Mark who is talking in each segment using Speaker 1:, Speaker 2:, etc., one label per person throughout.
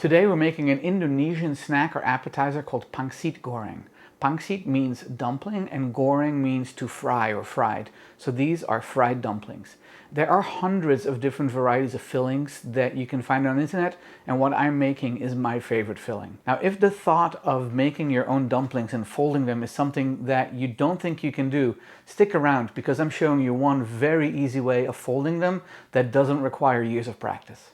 Speaker 1: Today we're making an Indonesian snack or appetizer called Pangsit Goreng. Pangsit means dumpling and goreng means to fry or fried. So these are fried dumplings. There are hundreds of different varieties of fillings that you can find on the internet, and what I'm making is my favorite filling. Now, if the thought of making your own dumplings and folding them is something that you don't think you can do, stick around because I'm showing you one very easy way of folding them that doesn't require years of practice.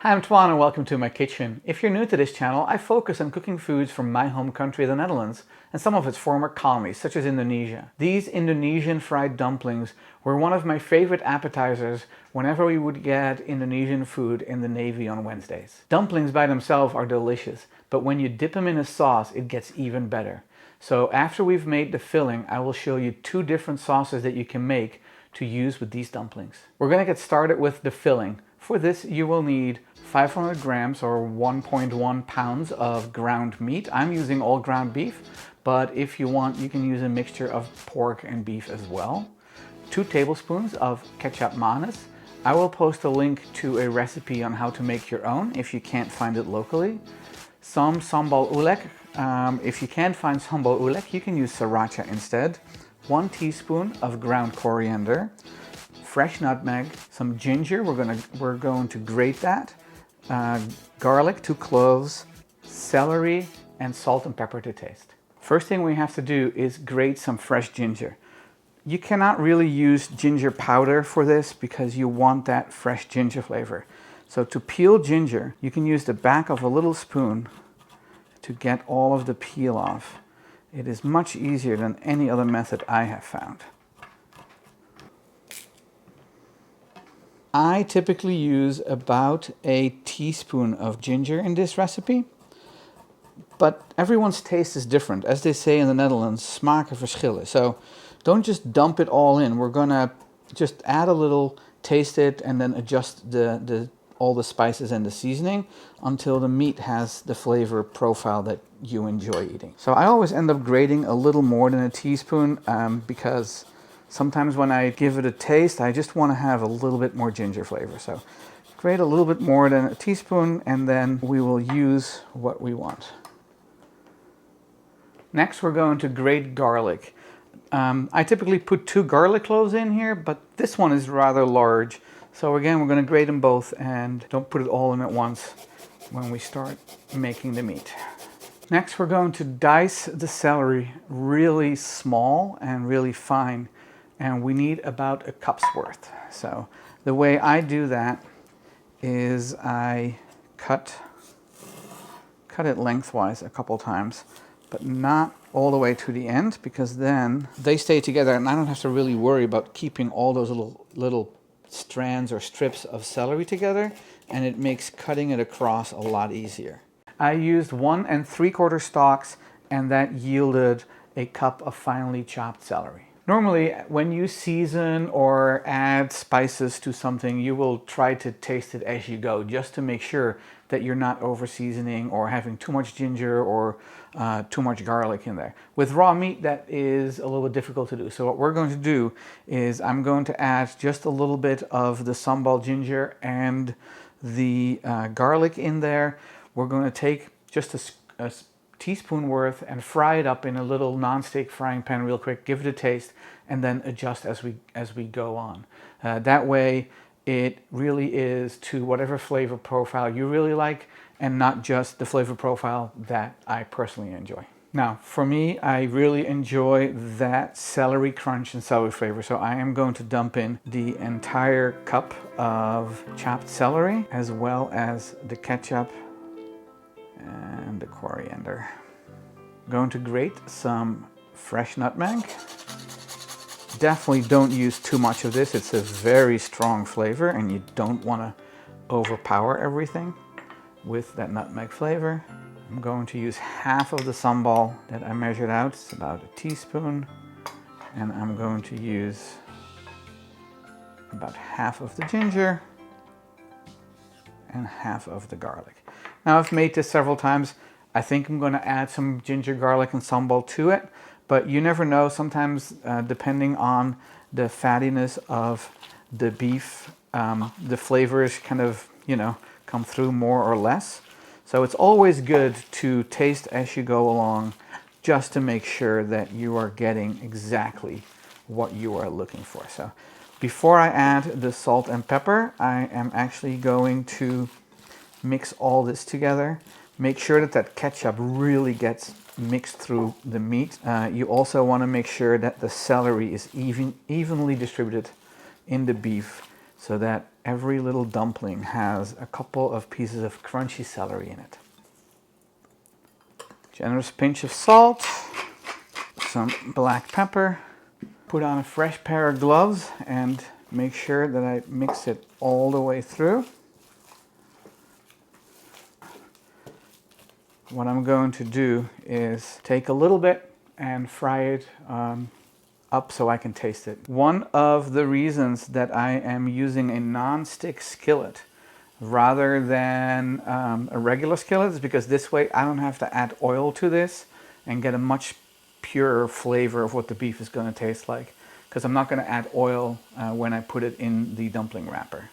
Speaker 1: Hi, I'm Toine and welcome to my kitchen. If you're new to this channel, I focus on cooking foods from my home country, the Netherlands, and some of its former colonies, such as Indonesia. These Indonesian fried dumplings were one of my favorite appetizers whenever we would get Indonesian food in the Navy on Wednesdays. Dumplings by themselves are delicious, but when you dip them in a sauce, it gets even better. So after we've made the filling, I will show you two different sauces that you can make to use with these dumplings. We're going to get started with the filling. For this, you will need 500 grams or 1.1 pounds of ground meat. I'm using all ground beef, but if you want, you can use a mixture of pork and beef as well. 2 tablespoons of ketjap manis. I will post a link to a recipe on how to make your own if you can't find it locally. Some sambal ulek. If you can't find sambal ulek, you can use sriracha instead. 1 teaspoon of ground coriander. Fresh nutmeg, some ginger, we're going to grate that, garlic, 2 cloves, celery, and salt and pepper to taste. First thing we have to do is grate some fresh ginger. You cannot really use ginger powder for this because you want that fresh ginger flavor. So to peel ginger, you can use the back of a little spoon to get all of the peel off. It is much easier than any other method I have found. I typically use about a teaspoon of ginger in this recipe, but everyone's taste is different. As they say in the Netherlands, smaken verschillen. So don't just dump it all in. We're gonna just add a little, taste it, and then adjust all the spices and the seasoning until the meat has the flavor profile that you enjoy eating. So I always end up grating a little more than a teaspoon because sometimes when I give it a taste, I just want to have a little bit more ginger flavor. So grate a little bit more than a teaspoon, and then we will use what we want. Next, we're going to grate garlic. I typically put 2 garlic cloves in here, but this one is rather large. So again, we're going to grate them both and don't put it all in at once when we start making the meat. Next, we're going to dice the celery really small and really fine. And we need about a cup's worth. So the way I do that is I cut it lengthwise a couple times, but not all the way to the end, because then they stay together and I don't have to really worry about keeping all those little strands or strips of celery together, and it makes cutting it across a lot easier. I used 1 3/4 stalks, and that yielded a cup of finely chopped celery. Normally, when you season or add spices to something, you will try to taste it as you go, just to make sure that you're not over seasoning or having too much ginger or too much garlic in there. With raw meat, that is a little bit difficult to do. So what we're going to do is I'm going to add just a little bit of the sambal ginger and the garlic in there. We're going to take just a teaspoon worth and fry it up in a little non-stick frying pan real quick, give it a taste, and then adjust as we go on. That way it really is to whatever flavor profile you really like and not just the flavor profile that I personally enjoy. Now, for me, I really enjoy that celery crunch and celery flavor, so I am going to dump in the entire cup of chopped celery as well as the ketchup and the coriander. I'm going to grate some fresh nutmeg. Definitely don't use too much of this. It's a very strong flavor and you don't want to overpower everything with that nutmeg flavor. I'm going to use half of the sambal that I measured out. It's about a teaspoon. And I'm going to use about half of the ginger and half of the garlic. Now, I've made this several times. I think I'm going to add some ginger, garlic, and sambal to it, but you never know. Sometimes depending on the fattiness of the beef, the flavors kind of, you know, come through more or less. So it's always good to taste as you go along, just to make sure that you are getting exactly what you are looking for. So before I add the salt and pepper, I am actually going to mix all this together. Make sure that that ketchup really gets mixed through the meat. You also want to make sure that the celery is evenly distributed in the beef, so that every little dumpling has a couple of pieces of crunchy celery in it. Generous pinch of salt, some black pepper. Put on a fresh pair of gloves and make sure that I mix it all the way through. What I'm going to do is take a little bit and fry it up so I can taste it. One of the reasons that I am using a non-stick skillet rather than a regular skillet is because this way I don't have to add oil to this and get a much purer flavor of what the beef is going to taste like, because I'm not going to add oil when I put it in the dumpling wrapper.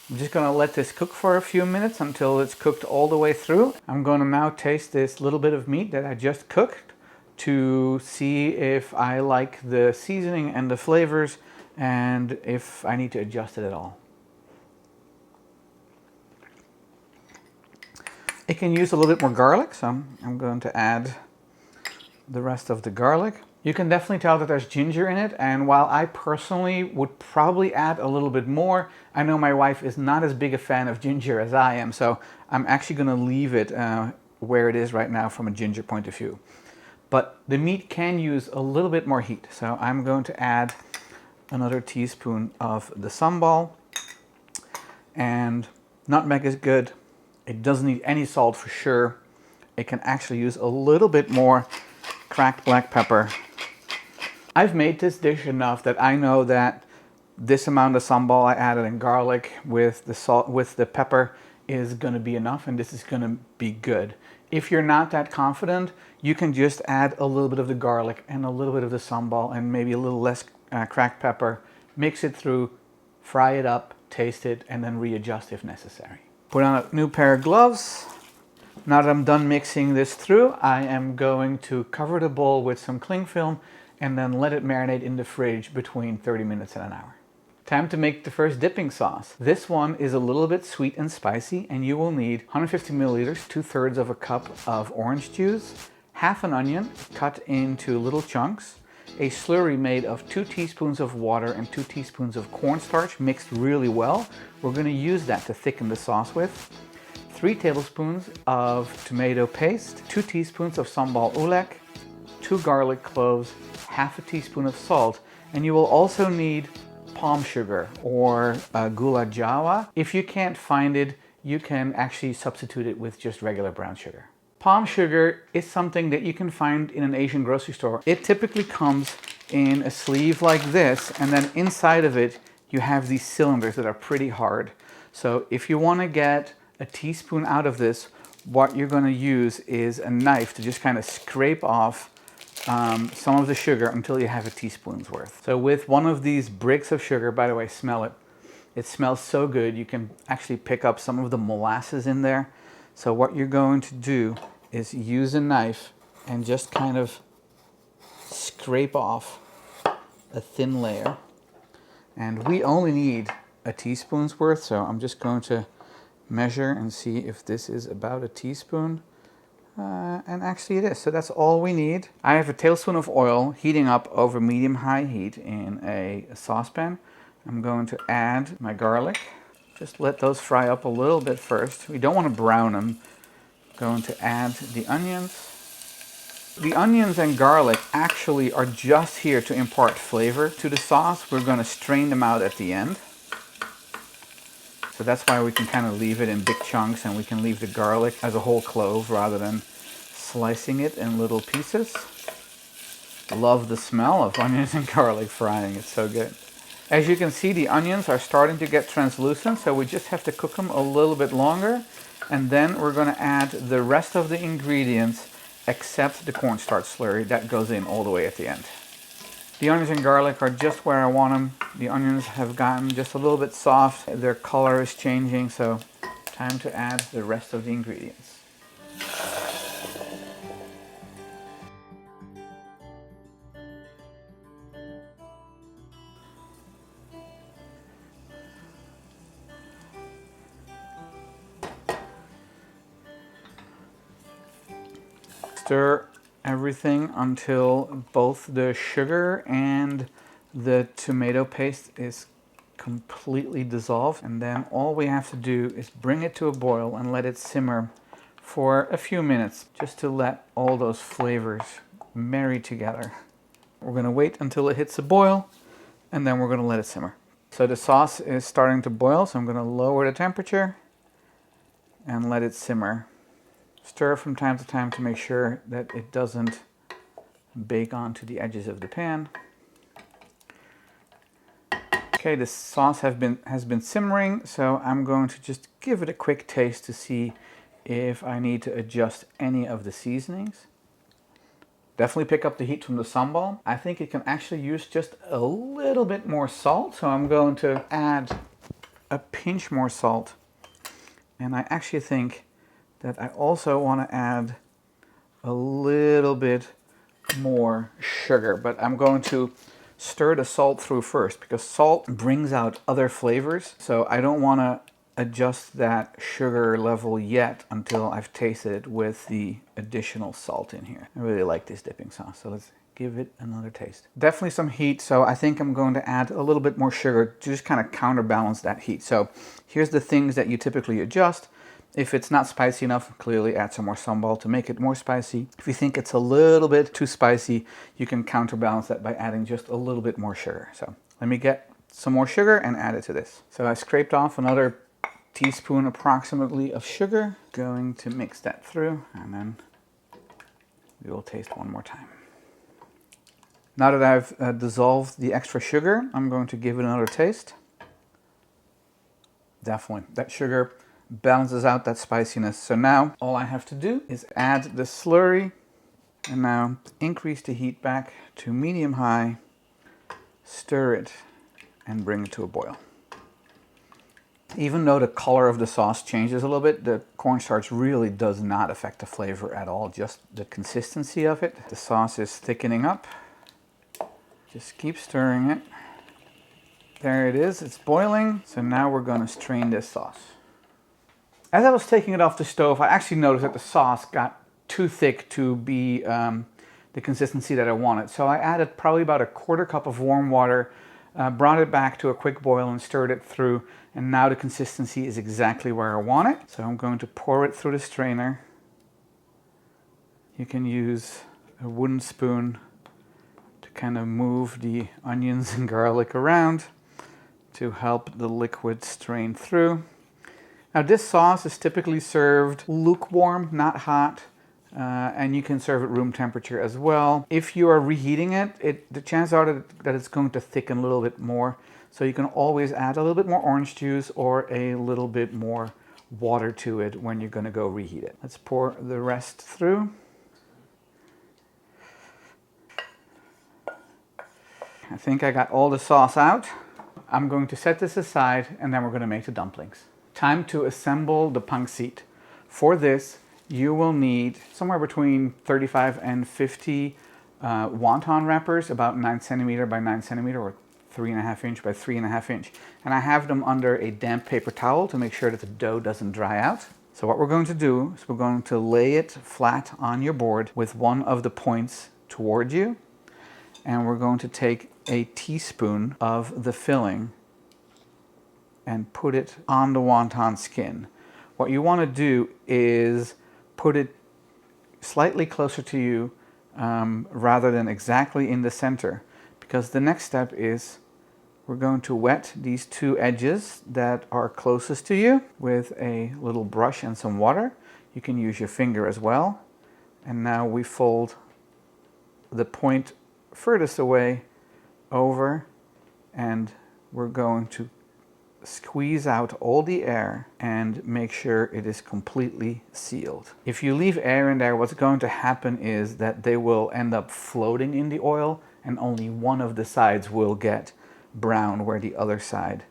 Speaker 1: I'm just going to let this cook for a few minutes until it's cooked all the way through. I'm going to now taste this little bit of meat that I just cooked to see if I like the seasoning and the flavors and if I need to adjust it at all. It can use a little bit more garlic, so I'm going to add the rest of the garlic. You can definitely tell that there's ginger in it, and while I personally would probably add a little bit more, I know my wife is not as big a fan of ginger as I am, so I'm actually going to leave it where it is right now from a ginger point of view. But the meat can use a little bit more heat, so I'm going to add another teaspoon of the sambal, and nutmeg is good. It doesn't need any salt for sure. It can actually use a little bit more cracked black pepper. I've made this dish enough that I know that this amount of sambal I added and garlic with the salt, with the pepper, is going to be enough, and this is going to be good. If you're not that confident, you can just add a little bit of the garlic and a little bit of the sambal and maybe a little less cracked pepper. Mix it through, fry it up, taste it, and then readjust if necessary. Put on a new pair of gloves. Now that I'm done mixing this through, I am going to cover the bowl with some cling film and then let it marinate in the fridge between 30 minutes and an hour. Time to make the first dipping sauce. This one is a little bit sweet and spicy, and you will need 150 milliliters, 2/3 of a cup of orange juice, half an onion cut into little chunks, a slurry made of 2 teaspoons of water and 2 teaspoons of cornstarch mixed really well. We're going to use that to thicken the sauce with. 3 tablespoons of tomato paste, 2 teaspoons of sambal ulek, 2 garlic cloves, half a teaspoon of salt, and you will also need palm sugar or gula jawa. If you can't find it, you can actually substitute it with just regular brown sugar. Palm sugar is something that you can find in an Asian grocery store. It typically comes in a sleeve like this, and then inside of it you have these cylinders that are pretty hard. So if you want to get a teaspoon out of this, what you're going to use is a knife to just kind of scrape off some of the sugar until you have a teaspoon's worth. So with one of these bricks of sugar, by the way, smell it. It smells so good. You can actually pick up some of the molasses in there. So what you're going to do is use a knife and just kind of scrape off a thin layer. And we only need a teaspoon's worth, so I'm just going to measure and see if this is about a teaspoon. And actually it is, so that's all we need. I have a tablespoon of oil heating up over medium-high heat in a saucepan. I'm going to add my garlic. Just let those fry up a little bit first. We don't want to brown them. I'm going to add the onions. The onions and garlic actually are just here to impart flavor to the sauce. We're going to strain them out at the end. So that's why we can kind of leave it in big chunks, and we can leave the garlic as a whole clove rather than slicing it in little pieces. Love the smell of onions and garlic frying, it's so good. As you can see, the onions are starting to get translucent, so we just have to cook them a little bit longer, and then we're going to add the rest of the ingredients except the cornstarch slurry that goes in all the way at the end. The onions and garlic are just where I want them. The onions have gotten just a little bit soft. Their color is changing, so time to add the rest of the ingredients. Stir everything until both the sugar and the tomato paste is completely dissolved, and then all we have to do is bring it to a boil and let it simmer for a few minutes just to let all those flavors marry together. We're going to wait until it hits a boil and then we're going to let it simmer. So the sauce is starting to boil, so I'm going to lower the temperature and let it simmer. Stir from time to time to make sure that it doesn't bake onto the edges of the pan. Okay, the sauce has been simmering, so I'm going to just give it a quick taste to see if I need to adjust any of the seasonings. Definitely pick up the heat from the sambal. I think it can actually use just a little bit more salt, so I'm going to add a pinch more salt. And I actually think that I also want to add a little bit more sugar, but I'm going to stir the salt through first because salt brings out other flavors. So I don't want to adjust that sugar level yet until I've tasted it with the additional salt in here. I really like this dipping sauce, so let's give it another taste. Definitely some heat, so I think I'm going to add a little bit more sugar to just kind of counterbalance that heat. So here's the things that you typically adjust. If it's not spicy enough, clearly add some more sambal to make it more spicy. If you think it's a little bit too spicy, you can counterbalance that by adding just a little bit more sugar. So let me get some more sugar and add it to this. So I scraped off another teaspoon approximately of sugar. Going to mix that through, and then we will taste one more time. Now that I've dissolved the extra sugar, I'm going to give it another taste. Definitely, that sugar balances out that spiciness. So now all I have to do is add the slurry, and now increase the heat back to medium-high, stir it, and bring it to a boil. Even though the color of the sauce changes a little bit, the cornstarch really does not affect the flavor at all, just the consistency of it. The sauce is thickening up. Just keep stirring it. There it is, it's boiling. So now we're going to strain this sauce. As I was taking it off the stove, I actually noticed that the sauce got too thick to be the consistency that I wanted. So I added probably about a quarter cup of warm water, brought it back to a quick boil and stirred it through. And now the consistency is exactly where I want it. So I'm going to pour it through the strainer. You can use a wooden spoon to kind of move the onions and garlic around to help the liquid strain through. Now this sauce is typically served lukewarm, not hot, and you can serve it room temperature as well. If you are reheating it, the chances are that it's going to thicken a little bit more. So you can always add a little bit more orange juice or a little bit more water to it when you're going to go reheat it. Let's pour the rest through. I think I got all the sauce out. I'm going to set this aside and then we're going to make the dumplings. Time to assemble the pangsit. For this, you will need somewhere between 35 and 50 wonton wrappers, about 9 centimeter by 9 centimeter or 3.5 inch by 3.5 inch. And I have them under a damp paper towel to make sure that the dough doesn't dry out. So what we're going to do is we're going to lay it flat on your board with one of the points towards you. And we're going to take a teaspoon of the filling and put it on the wonton skin. What you want to do is put it slightly closer to you rather than exactly in the center, because the next step is we're going to wet these two edges that are closest to you with a little brush and some water. You can use your finger as well. And now we fold the point furthest away over, and we're going to squeeze out all the air and make sure it is completely sealed. If you leave air in there, what's going to happen is that they will end up floating in the oil and only one of the sides will get brown where the other side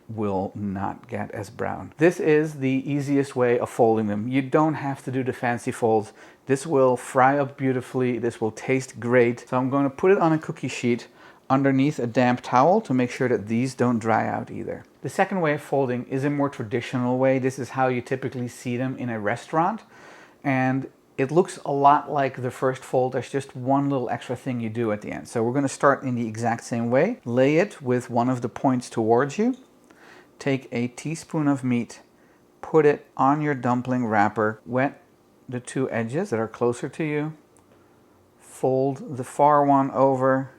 Speaker 1: will not get as brown. This is the easiest way of folding them. You don't have to do the fancy folds. This will fry up beautifully. This will taste great. So I'm going to put it on a cookie sheet underneath a damp towel to make sure that these don't dry out either. The second way of folding is a more traditional way. This is how you typically see them in a restaurant. And it looks a lot like the first fold. There's just one little extra thing you do at the end. So we're going to start in the exact same way. Lay it with one of the points towards you. Take a teaspoon of meat, put it on your dumpling wrapper, wet the two edges that are closer to you, fold the far one over,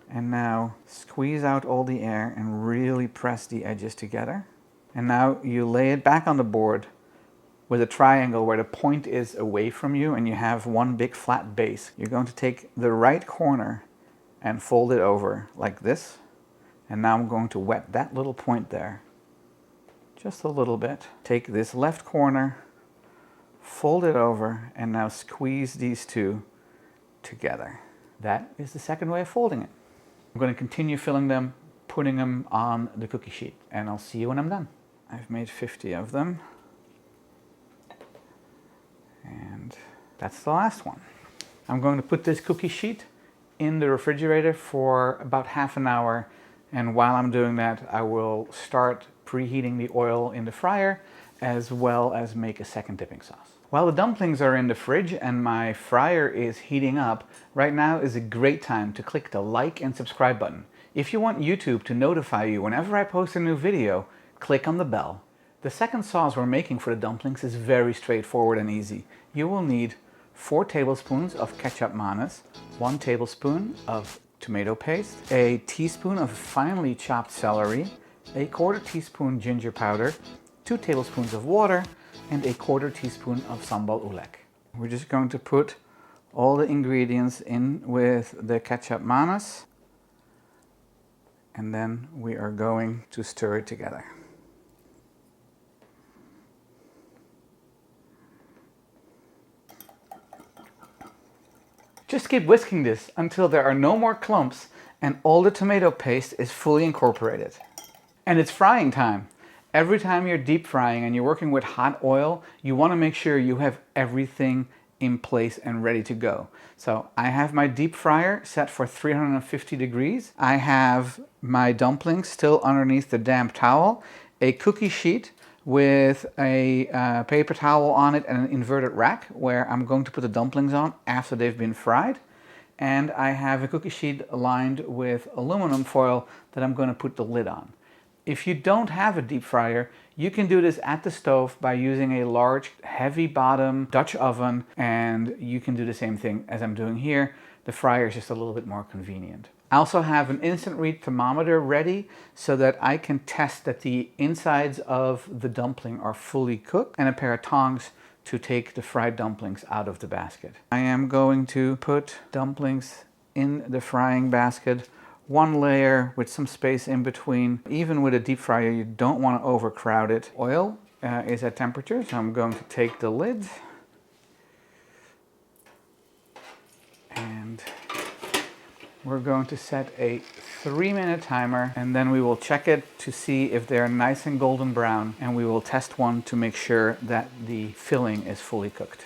Speaker 1: and now squeeze out all the air and really press the edges together. And now you lay it back on the board with a triangle where the point is away from you and you have one big flat base. You're going to take the right corner and fold it over like this. And now I'm going to wet that little point there, just a little bit. Take this left corner, fold it over, and now squeeze these two together. That is the second way of folding it. I'm going to continue filling them, putting them on the cookie sheet, and I'll see you when I'm done. I've made 50 of them. And that's the last one. I'm going to put this cookie sheet in the refrigerator for about half an hour. And while I'm doing that, I will start preheating the oil in the fryer as well as make a second dipping sauce. While the dumplings are in the fridge and my fryer is heating up, right now is a great time to click the like and subscribe button. If you want YouTube to notify you whenever I post a new video, click on the bell. The second sauce we're making for the dumplings is very straightforward and easy. You will need 4 tablespoons of ketchup mayonnaise, 1 tablespoon of tomato paste, a teaspoon of finely chopped celery, a 1/4 teaspoon ginger powder, 2 tablespoons of water, and a 1/4 teaspoon of sambal ulek. We're just going to put all the ingredients in with the ketchup mayonnaise, and then we are going to stir it together. Just keep whisking this until there are no more clumps and all the tomato paste is fully incorporated. And it's frying time. Every time you're deep frying and you're working with hot oil, you want to make sure you have everything in place and ready to go. So I have my deep fryer set for 350 degrees. I have my dumplings still underneath the damp towel, a cookie sheet with a paper towel on it and an inverted rack where I'm going to put the dumplings on after they've been fried. And I have a cookie sheet lined with aluminum foil that I'm going to put the lid on. If you don't have a deep fryer, you can do this at the stove by using a large heavy bottom Dutch oven, and you can do the same thing as I'm doing here. The fryer is just a little bit more convenient. I also have an instant read thermometer ready so that I can test that the insides of the dumpling are fully cooked, and a pair of tongs to take the fried dumplings out of the basket. I am going to put dumplings in the frying basket, one layer with some space in between. Even with a deep fryer, you don't want to overcrowd it. Oil is at temperature, so I'm going to take the lid and we're going to set a 3-minute timer, and then we will check it to see if they're nice and golden brown, and we will test one to make sure that the filling is fully cooked.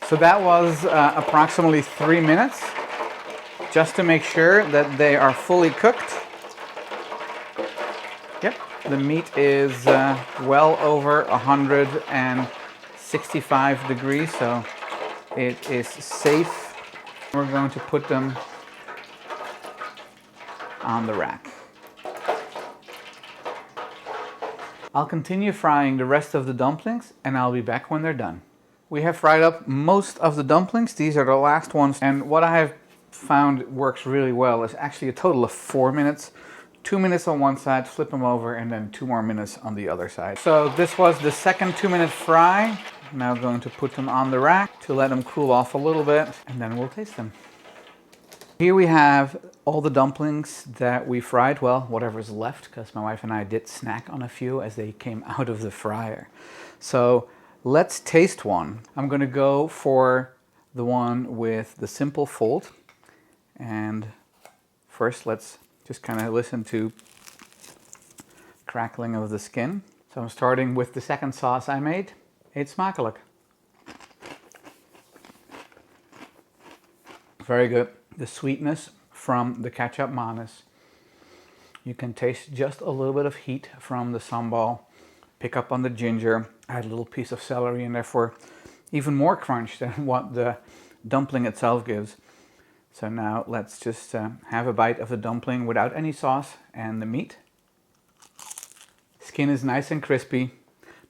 Speaker 1: So that was approximately 3 minutes, just to make sure that they are fully cooked. Yep, the meat is well over 165 degrees, so it is safe. We're going to put them on the rack. I'll continue frying the rest of the dumplings and I'll be back when they're done. We have fried up most of the dumplings. These are the last ones, and what I have found works really well is actually a total of 4 minutes. 2 minutes on one side, flip them over, and then 2 more minutes on the other side. So this was the second 2-minute fry. I'm now going to put them on the rack to let them cool off a little bit, and then we'll taste them. Here we have all the dumplings that we fried, well, whatever's left, because my wife and I did snack on a few as they came out of the fryer. So let's taste one. I'm going to go for the one with the simple fold. And first, let's just kind of listen to crackling of the skin. So I'm starting with the second sauce I made, Eet Smakelijk. Very good. The sweetness from the ketchup manis. You can taste just a little bit of heat from the sambal. Pick up on the ginger. Add a little piece of celery in there for even more crunch than what the dumpling itself gives. So now let's just have a bite of the dumpling without any sauce and the meat. Skin is nice and crispy.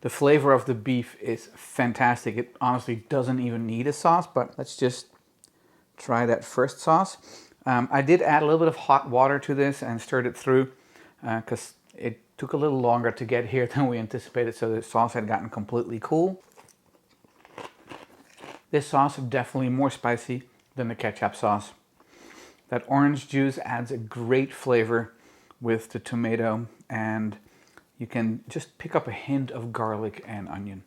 Speaker 1: The flavor of the beef is fantastic. It honestly doesn't even need a sauce, but let's just try that first sauce. I did add a little bit of hot water to this and stirred it through because it took a little longer to get here than we anticipated, so the sauce had gotten completely cool. This sauce is definitely more spicy than the ketchup sauce. That orange juice adds a great flavor with the tomato, and you can just pick up a hint of garlic and onion.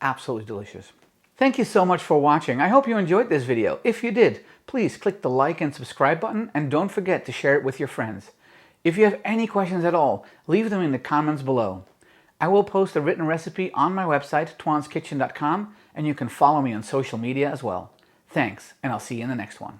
Speaker 1: Absolutely delicious. Thank you so much for watching. I hope you enjoyed this video. If you did, please click the like and subscribe button, and don't forget to share it with your friends. If you have any questions at all, leave them in the comments below. I will post a written recipe on my website, toineskitchen.com, and you can follow me on social media as well. Thanks, and I'll see you in the next one.